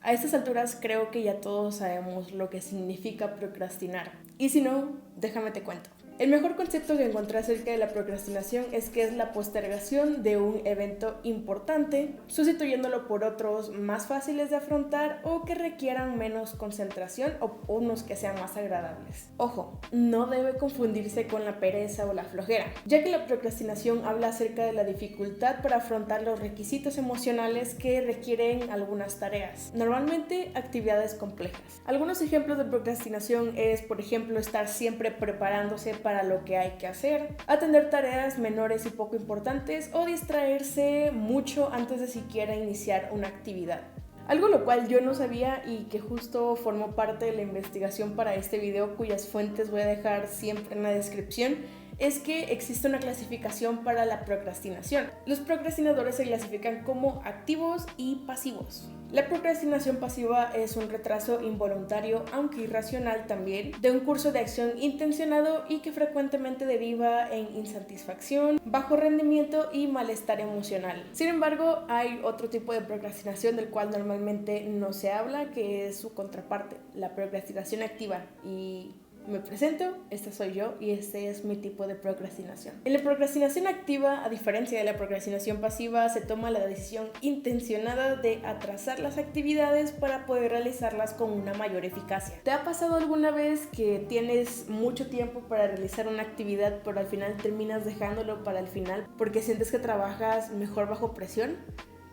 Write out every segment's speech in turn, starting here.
A estas alturas creo que ya todos sabemos lo que significa procrastinar. Y si no, déjame te cuento. El mejor concepto que encontré acerca de la procrastinación es que es la postergación de un evento importante, sustituyéndolo por otros más fáciles de afrontar o que requieran menos concentración o unos que sean más agradables. Ojo, no debe confundirse con la pereza o la flojera, ya que la procrastinación habla acerca de la dificultad para afrontar los requisitos emocionales que requieren algunas tareas, normalmente actividades complejas. Algunos ejemplos de procrastinación es, por ejemplo, estar siempre preparándose para lo que hay que hacer, atender tareas menores y poco importantes o distraerse mucho antes de siquiera iniciar una actividad. Algo lo cual yo no sabía y que justo formó parte de la investigación para este video, cuyas fuentes voy a dejar siempre en la descripción, es que existe una clasificación para la procrastinación. Los procrastinadores se clasifican como activos y pasivos. La procrastinación pasiva es un retraso involuntario, aunque irracional también, de un curso de acción intencionado y que frecuentemente deriva en insatisfacción, bajo rendimiento y malestar emocional. Sin embargo, hay otro tipo de procrastinación del cual normalmente no se habla, que es su contraparte, la procrastinación activa. Y me presento, esta soy yo y este es mi tipo de procrastinación. En la procrastinación activa, a diferencia de la procrastinación pasiva, se toma la decisión intencionada de atrasar las actividades para poder realizarlas con una mayor eficacia. ¿Te ha pasado alguna vez que tienes mucho tiempo para realizar una actividad pero al final terminas dejándolo para el final porque sientes que trabajas mejor bajo presión?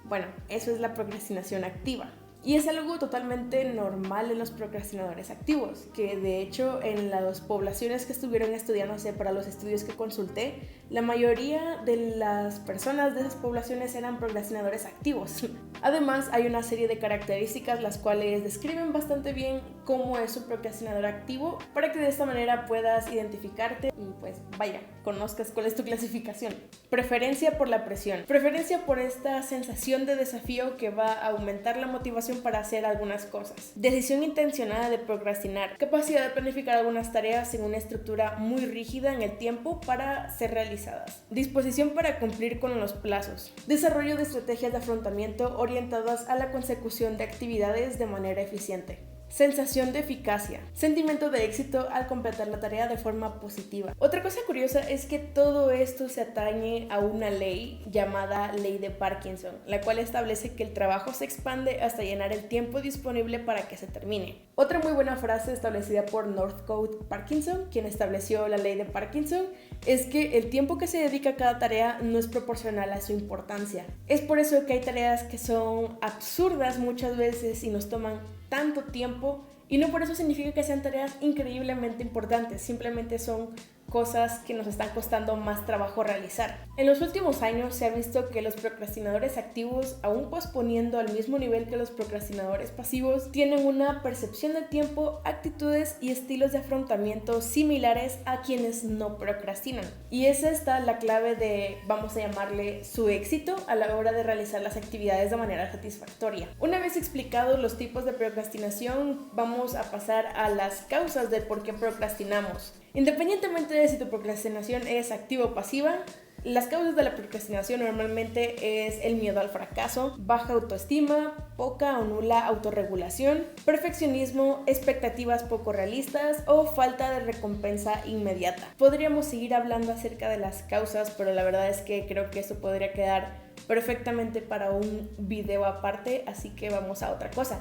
Bueno, eso es la procrastinación activa. Y es algo totalmente normal en los procrastinadores activos, que de hecho en las poblaciones que estuvieron estudiándose para los estudios que consulté, la mayoría de las personas de esas poblaciones eran procrastinadores activos. Además, hay una serie de características las cuales describen bastante bien cómo es un procrastinador activo para que de esta manera puedas identificarte y pues vaya, conozcas cuál es tu clasificación. Preferencia por la presión. Preferencia por esta sensación de desafío que va a aumentar la motivación para hacer algunas cosas. Decisión intencionada de procrastinar. Capacidad de planificar algunas tareas en una estructura muy rígida en el tiempo para ser realizadas. Disposición para cumplir con los plazos. Desarrollo de estrategias de afrontamiento orientadas a la consecución de actividades de manera eficiente. Sensación de eficacia, sentimiento de éxito al completar la tarea de forma positiva. Otra cosa curiosa es que todo esto se atañe a una ley llamada Ley de Parkinson, la cual establece que el trabajo se expande hasta llenar el tiempo disponible para que se termine. Otra muy buena frase establecida por Northcote Parkinson, quien estableció la Ley de Parkinson, es que el tiempo que se dedica a cada tarea no es proporcional a su importancia. Es por eso que hay tareas que son absurdas muchas veces y nos toman tanto tiempo, y no por eso significa que sean tareas increíblemente importantes, simplemente son cosas que nos están costando más trabajo realizar. En los últimos años se ha visto que los procrastinadores activos, aún posponiendo al mismo nivel que los procrastinadores pasivos, tienen una percepción del tiempo, actitudes y estilos de afrontamiento similares a quienes no procrastinan. Y es esta la clave de, vamos a llamarle, su éxito a la hora de realizar las actividades de manera satisfactoria. Una vez explicados los tipos de procrastinación, vamos a pasar a las causas del por qué procrastinamos. Independientemente de si tu procrastinación es activa o pasiva, las causas de la procrastinación normalmente es el miedo al fracaso, baja autoestima, poca o nula autorregulación, perfeccionismo, expectativas poco realistas o falta de recompensa inmediata. Podríamos seguir hablando acerca de las causas, pero la verdad es que creo que eso podría quedar perfectamente para un video aparte, así que vamos a otra cosa.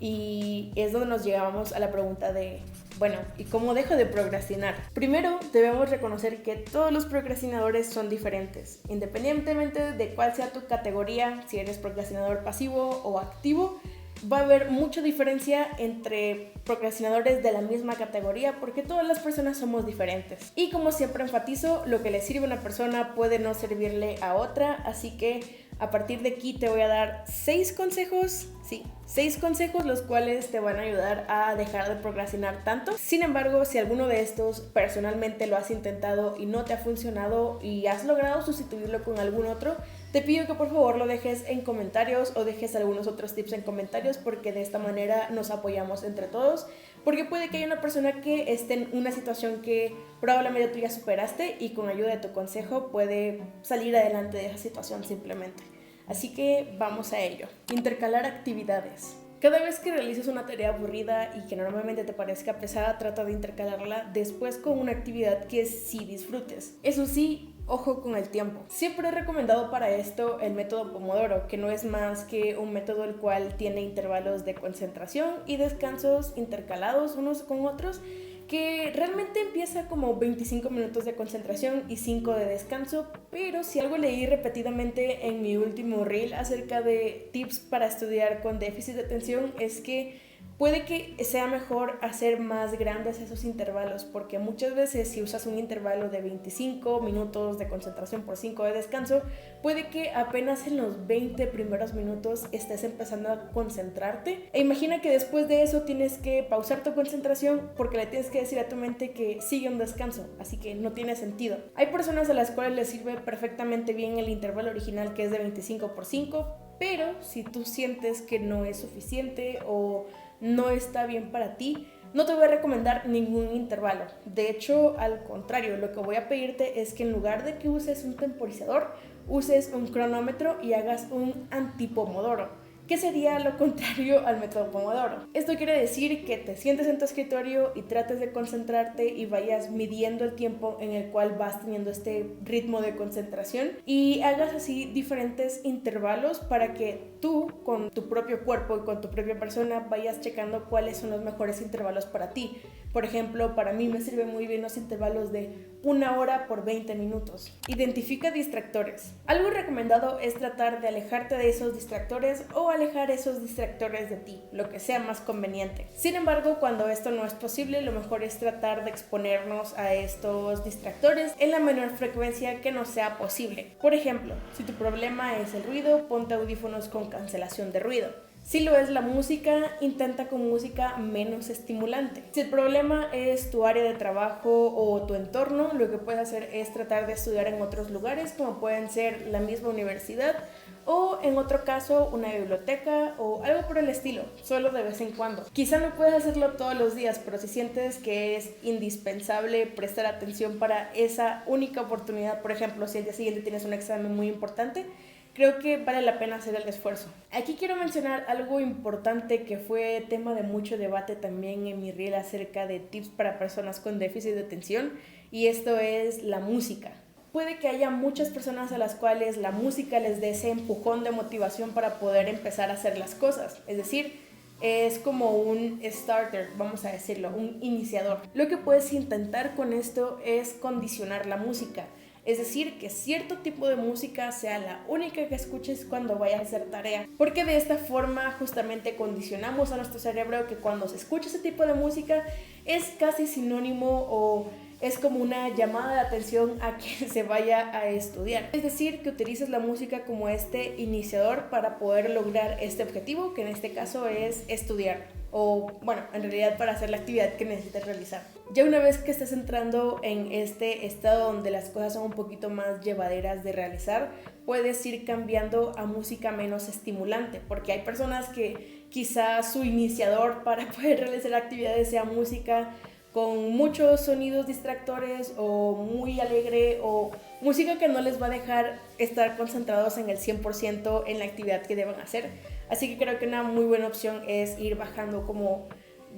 Y es donde nos llegamos a la pregunta de, bueno, ¿y cómo dejo de procrastinar? Primero, debemos reconocer que todos los procrastinadores son diferentes. Independientemente de cuál sea tu categoría, si eres procrastinador pasivo o activo, va a haber mucha diferencia entre procrastinadores de la misma categoría porque todas las personas somos diferentes. Y como siempre enfatizo, lo que le sirve a una persona puede no servirle a otra, así que a partir de aquí te voy a dar 6 consejos, sí, 6 consejos los cuales te van a ayudar a dejar de procrastinar tanto. Sin embargo, si alguno de estos personalmente lo has intentado y no te ha funcionado y has logrado sustituirlo con algún otro, te pido que por favor lo dejes en comentarios o dejes algunos otros tips en comentarios porque de esta manera nos apoyamos entre todos. Porque puede que haya una persona que esté en una situación que probablemente tú ya superaste y con ayuda de tu consejo puede salir adelante de esa situación simplemente. Así que vamos a ello. Intercalar actividades. Cada vez que realices una tarea aburrida y que normalmente te parezca pesada, trata de intercalarla después con una actividad que sí disfrutes. Eso sí, ojo con el tiempo. Siempre he recomendado para esto el método Pomodoro, que no es más que un método el cual tiene intervalos de concentración y descansos intercalados unos con otros, que realmente empieza como 25 minutos de concentración y 5 de descanso, pero si algo leí repetidamente en mi último reel acerca de tips para estudiar con déficit de atención es que puede que sea mejor hacer más grandes esos intervalos, porque muchas veces si usas un intervalo de 25 minutos de concentración por 5 de descanso, puede que apenas en los 20 primeros minutos estés empezando a concentrarte. E imagina que después de eso tienes que pausar tu concentración porque le tienes que decir a tu mente que sigue un descanso, así que no tiene sentido. Hay personas a las cuales les sirve perfectamente bien el intervalo original, que es de 25 por 5, pero si tú sientes que no es suficiente o no está bien para ti, no te voy a recomendar ningún intervalo. De hecho, al contrario, lo que voy a pedirte es que en lugar de que uses un temporizador, uses un cronómetro y hagas un antipomodoro, que sería lo contrario al método Pomodoro. Esto quiere decir que te sientes en tu escritorio y trates de concentrarte y vayas midiendo el tiempo en el cual vas teniendo este ritmo de concentración y hagas así diferentes intervalos para que tú con tu propio cuerpo y con tu propia persona vayas checando cuáles son los mejores intervalos para ti. Por ejemplo, para mí me sirven muy bien los intervalos de 1 hora por 20 minutos. Identifica distractores. Algo recomendado es tratar de alejarte de esos distractores o alejar esos distractores de ti, lo que sea más conveniente. Sin embargo, cuando esto no es posible, lo mejor es tratar de exponernos a estos distractores en la menor frecuencia que nos sea posible. Por ejemplo, si tu problema es el ruido, ponte audífonos con cancelación de ruido. Si lo es la música, intenta con música menos estimulante. Si el problema es tu área de trabajo o tu entorno, lo que puedes hacer es tratar de estudiar en otros lugares, como pueden ser la misma universidad o en otro caso una biblioteca o algo por el estilo, solo de vez en cuando. Quizá no puedes hacerlo todos los días, pero si sientes que es indispensable prestar atención para esa única oportunidad, por ejemplo, si el día siguiente tienes un examen muy importante, creo que vale la pena hacer el esfuerzo. Aquí quiero mencionar algo importante que fue tema de mucho debate también en mi reel acerca de tips para personas con déficit de atención, y esto es la música. Puede que haya muchas personas a las cuales la música les dé ese empujón de motivación para poder empezar a hacer las cosas. Es decir, es como un starter, vamos a decirlo, un iniciador. Lo que puedes intentar con esto es condicionar la música. Es decir, que cierto tipo de música sea la única que escuches cuando vayas a hacer tarea. Porque de esta forma justamente condicionamos a nuestro cerebro que cuando se escucha ese tipo de música es casi sinónimo o es como una llamada de atención a que se vaya a estudiar. Es decir, que utilices la música como este iniciador para poder lograr este objetivo, que en este caso es estudiar. O bueno, en realidad para hacer la actividad que necesitas realizar. Ya una vez que estés entrando en este estado donde las cosas son un poquito más llevaderas de realizar, puedes ir cambiando a música menos estimulante, porque hay personas que quizás su iniciador para poder realizar actividades sea música con muchos sonidos distractores o muy alegre o música que no les va a dejar estar concentrados en el 100% en la actividad que deban hacer. Así que creo que una muy buena opción es ir bajando como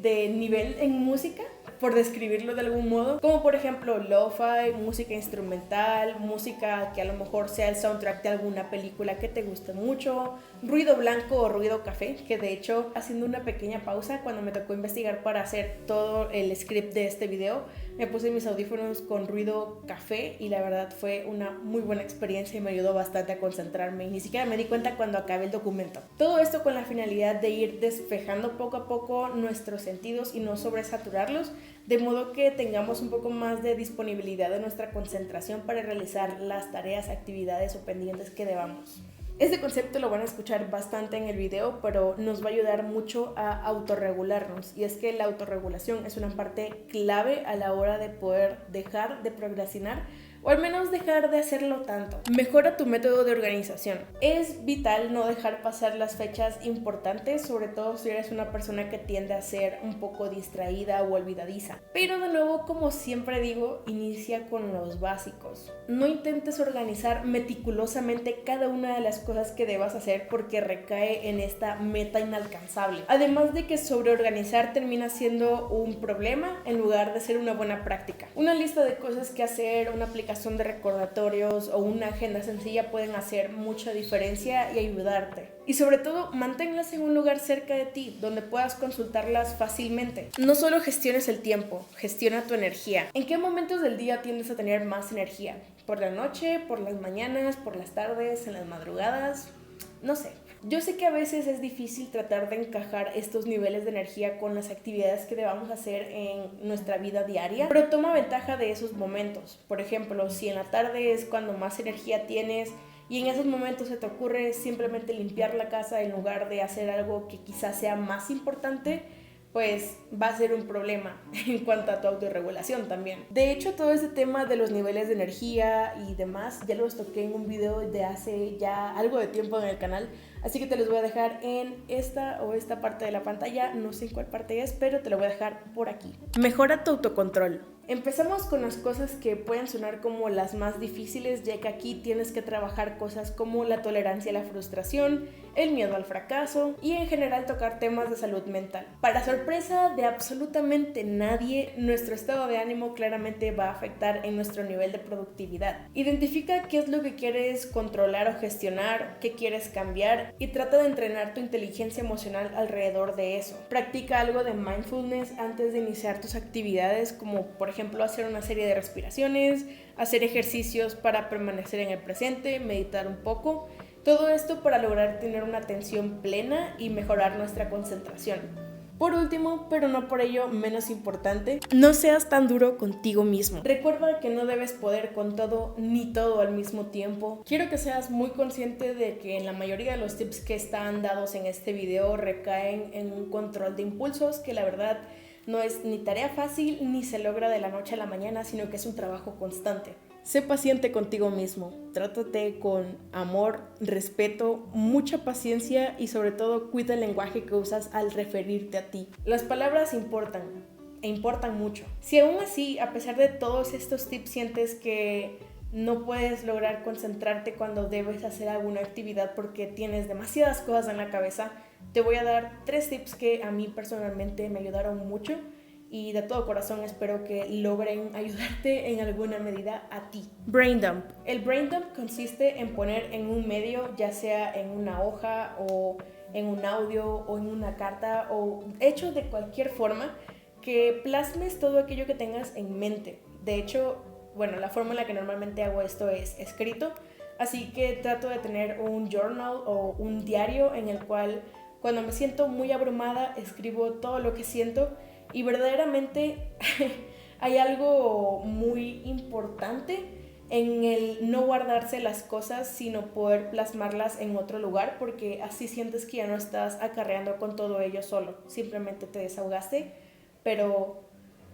de nivel en música, por describirlo de algún modo, como por ejemplo lo-fi, música instrumental, música que a lo mejor sea el soundtrack de alguna película que te guste mucho, ruido blanco o ruido café, que de hecho, haciendo una pequeña pausa, cuando me tocó investigar para hacer todo el script de este video, me puse mis audífonos con ruido café y la verdad fue una muy buena experiencia y me ayudó bastante a concentrarme y ni siquiera me di cuenta cuando acabé el documento. Todo esto con la finalidad de ir despejando poco a poco nuestros sentidos y no sobresaturarlos, de modo que tengamos un poco más de disponibilidad de nuestra concentración para realizar las tareas, actividades o pendientes que debamos. Este concepto lo van a escuchar bastante en el video, pero nos va a ayudar mucho a autorregularnos. Y es que la autorregulación es una parte clave a la hora de poder dejar de procrastinar, o al menos dejar de hacerlo tanto. Mejora tu método de organización. Es vital no dejar pasar las fechas importantes, sobre todo si eres una persona que tiende a ser un poco distraída o olvidadiza. Pero de nuevo, como siempre digo, inicia con los básicos. No intentes organizar meticulosamente cada una de las cosas que debas hacer porque recae en esta meta inalcanzable. Además de que sobreorganizar termina siendo un problema en lugar de ser una buena práctica. Una lista de cosas que hacer, una aplicación de recordatorios o una agenda sencilla pueden hacer mucha diferencia y ayudarte. Y sobre todo, manténlas en un lugar cerca de ti, donde puedas consultarlas fácilmente. No solo gestiones el tiempo, gestiona tu energía. ¿En qué momentos del día tiendes a tener más energía? ¿Por la noche, por las mañanas, por las tardes, en las madrugadas? No sé. Yo sé que a veces es difícil tratar de encajar estos niveles de energía con las actividades que debamos hacer en nuestra vida diaria, pero toma ventaja de esos momentos. Por ejemplo, si en la tarde es cuando más energía tienes y en esos momentos se te ocurre simplemente limpiar la casa en lugar de hacer algo que quizás sea más importante, pues va a ser un problema en cuanto a tu autorregulación también. De hecho, todo ese tema de los niveles de energía y demás ya los toqué en un video de hace ya algo de tiempo en el canal, así que te los voy a dejar en esta parte de la pantalla, no sé en cuál parte es, pero te lo voy a dejar por aquí. Mejora tu autocontrol. Empezamos con las cosas que pueden sonar como las más difíciles, ya que aquí tienes que trabajar cosas como la tolerancia a la frustración, el miedo al fracaso y en general tocar temas de salud mental. Para sorpresa de absolutamente nadie, nuestro estado de ánimo claramente va a afectar en nuestro nivel de productividad. Identifica qué es lo que quieres controlar o gestionar, qué quieres cambiar y trata de entrenar tu inteligencia emocional alrededor de eso. Practica algo de mindfulness antes de iniciar tus actividades, como por ejemplo hacer una serie de respiraciones, hacer ejercicios para permanecer en el presente, meditar un poco. Todo esto para lograr tener una atención plena y mejorar nuestra concentración. Por último, pero no por ello menos importante, no seas tan duro contigo mismo. Recuerda que no debes poder con todo ni todo al mismo tiempo. Quiero que seas muy consciente de que en la mayoría de los tips que están dados en este video recaen en un control de impulsos que la verdad no es ni tarea fácil ni se logra de la noche a la mañana, sino que es un trabajo constante. Sé paciente contigo mismo, trátate con amor, respeto, mucha paciencia y sobre todo cuida el lenguaje que usas al referirte a ti. Las palabras importan, e importan mucho. Si aún así, a pesar de todos estos tips, sientes que no puedes lograr concentrarte cuando debes hacer alguna actividad porque tienes demasiadas cosas en la cabeza, te voy a dar 3 tips que a mí personalmente me ayudaron mucho. Y de todo corazón espero que logren ayudarte en alguna medida a ti. Brain dump. El brain dump consiste en poner en un medio, ya sea en una hoja o en un audio o en una carta o hecho de cualquier forma, que plasmes todo aquello que tengas en mente. De hecho, bueno, la forma en la que normalmente hago esto es escrito, así que trato de tener un journal o un diario en el cual cuando me siento muy abrumada escribo todo lo que siento. Y verdaderamente hay algo muy importante en el no guardarse las cosas, sino poder plasmarlas en otro lugar, porque así sientes que ya no estás acarreando con todo ello solo. Simplemente te desahogaste, pero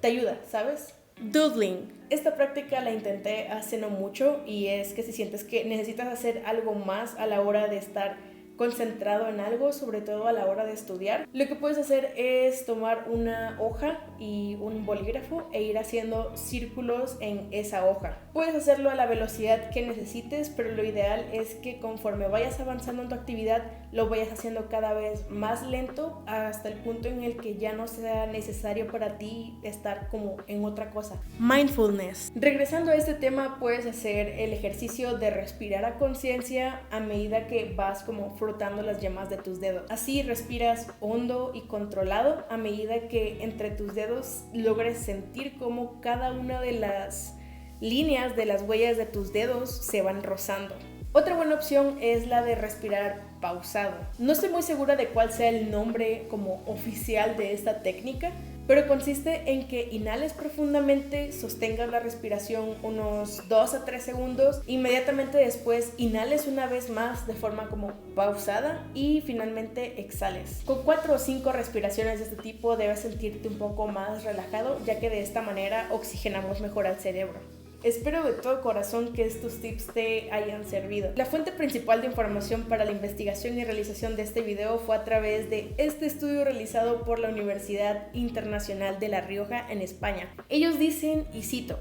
te ayuda, ¿sabes? Doodling. Esta práctica la intenté hace no mucho y es que si sientes que necesitas hacer algo más a la hora de estar concentrado en algo, sobre todo a la hora de estudiar, lo que puedes hacer es tomar una hoja y un bolígrafo e ir haciendo círculos en esa hoja. Puedes hacerlo a la velocidad que necesites, pero lo ideal es que conforme vayas avanzando en tu actividad lo vayas haciendo cada vez más lento hasta el punto en el que ya no sea necesario para ti estar como en otra cosa. Mindfulness. Regresando a este tema, puedes hacer el ejercicio de respirar a conciencia a medida que vas como frotando las yemas de tus dedos. Así respiras hondo y controlado a medida que entre tus dedos logres sentir cómo cada una de las líneas de las huellas de tus dedos se van rozando. Otra buena opción es la de respirar pausado. No estoy muy segura de cuál sea el nombre como oficial de esta técnica, pero consiste en que inhales profundamente, sostengas la respiración unos 2 a 3 segundos, inmediatamente después inhales una vez más de forma como pausada y finalmente exhales. Con 4 o 5 respiraciones de este tipo debes sentirte un poco más relajado, ya que de esta manera oxigenamos mejor al cerebro. Espero de todo corazón que estos tips te hayan servido. La fuente principal de información para la investigación y realización de este video fue a través de este estudio realizado por la Universidad Internacional de La Rioja en España. Ellos dicen, y cito: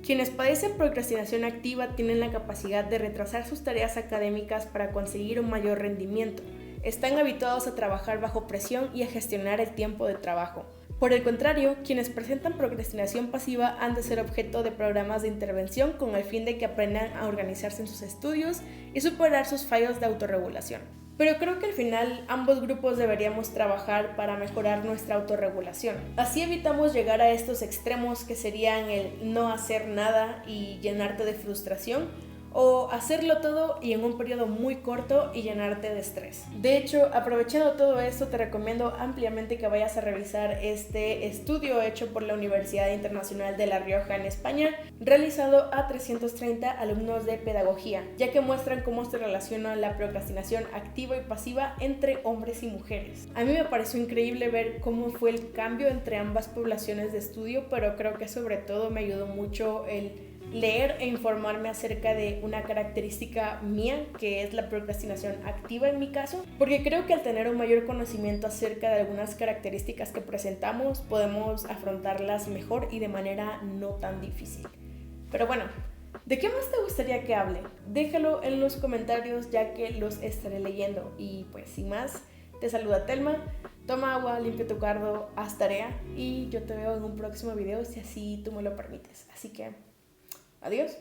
quienes padecen procrastinación activa tienen la capacidad de retrasar sus tareas académicas para conseguir un mayor rendimiento. Están habituados a trabajar bajo presión y a gestionar el tiempo de trabajo. Por el contrario, quienes presentan procrastinación pasiva han de ser objeto de programas de intervención con el fin de que aprendan a organizarse en sus estudios y superar sus fallos de autorregulación. Pero creo que al final ambos grupos deberíamos trabajar para mejorar nuestra autorregulación. Así evitamos llegar a estos extremos que serían el no hacer nada y llenarte de frustración, o hacerlo todo y en un periodo muy corto y llenarte de estrés. De hecho, aprovechando todo esto, te recomiendo ampliamente que vayas a revisar este estudio hecho por la Universidad Internacional de La Rioja en España, realizado a 330 alumnos de pedagogía, ya que muestran cómo se relaciona la procrastinación activa y pasiva entre hombres y mujeres. A mí me pareció increíble ver cómo fue el cambio entre ambas poblaciones de estudio, pero creo que sobre todo me ayudó mucho el leer e informarme acerca de una característica mía, que es la procrastinación activa en mi caso, porque creo que al tener un mayor conocimiento acerca de algunas características que presentamos, podemos afrontarlas mejor y de manera no tan difícil. Pero bueno, ¿de qué más te gustaría que hable? Déjalo en los comentarios, ya que los estaré leyendo. Y pues sin más, te saluda Telma. Toma agua, limpia tu cardo, haz tarea y yo te veo en un próximo video si así tú me lo permites. Así que adiós.